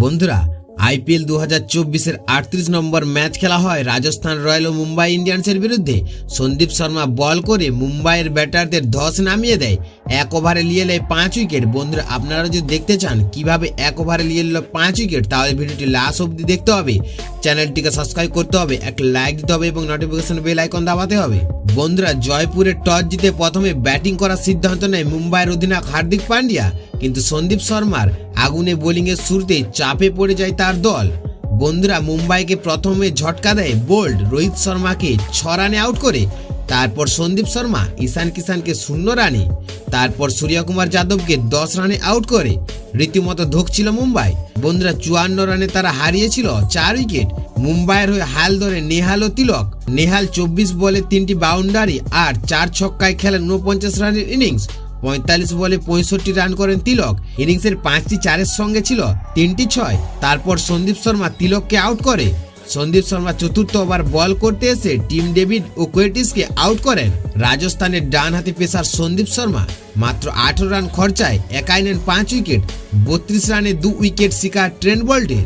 বন্ধুরা, আইপিএল 2024-এর 38 নম্বর ম্যাচ খেলা হয় রাজস্থান রয়্যাল ও মুম্বাই ইন্ডিয়ান্সের বিরুদ্ধে। সন্দীপ শর্মা বল করে মুম্বাইয়ের ব্যাটারদের ধস নামিয়ে দেয়। এক ওভারে নিয়ে নেয় 5 উইকেট। বন্ধুরা, আপনারা যদি দেখতে চান কিভাবে এক ওভারে নিয়ে নিল 5 উইকেট, তাহলে ভিডিওটি লাস্ট অবধি দেখতে হবে। চ্যানেলটিকে সাবস্ক্রাইব করতে হবে, একটা লাইক দিতে হবে এবং নোটিফিকেশন বেল আইকন দাবাতে হবে। বন্ধুরা, জয়পুরে টস জিতে প্রথমে ব্যাটিং করার সিদ্ধান্ত নেয় মুম্বাইয়ের অধিনায়ক হার্দিক পান্ডিয়া, কিন্তু সন্দীপ শর্মার আগুনে বোলিংয়ের শুরুতেই চাপে পড়ে যায় তার দল। বন্ধুরা, মুম্বাইকে প্রথমে ঝটকা দেয় বোল্ড রোহিত শর্মাকে 6 রানে আউট করে। তারপর সন্দীপ শর্মা ঈশান কিষানকে 0 রানে, তারপর সূর্যকুমার যাদবকে 10 রানে আউট করে রীতিমতো ধুঁকছিল মুম্বাই। বন্ধুরা, 54 রানে তারা হারিয়েছিল 4 উইকেট। মুম্বাইয়ের হয়ে হাল ধরে নেহাল ও তিলক। নেহাল 24 বলে 3টি বাউন্ডারি আর 4 ছক্কায় খেলেন 49 রানের ইনিংস। 45 বলে 65 রান করেন তিলক। ইনিংসের 5টি 4-এর সঙ্গে ছিল 3টি 6। তারপর সন্দীপ শর্মা তিলককে আউট করে। সন্দীপ শর্মা চতুর্থ ওভার বল করতে এসে টিম ডেভিড ও কোয়েটিসকে আউট করেন। রাজস্থানের ডান হাতে পেসার সন্দীপ শর্মা মাত্র 18 রান খরচায় একাই নেন 5 উইকেট। 32 রানে 2 উইকেট শিকার ট্রেন্ট বোল্টের।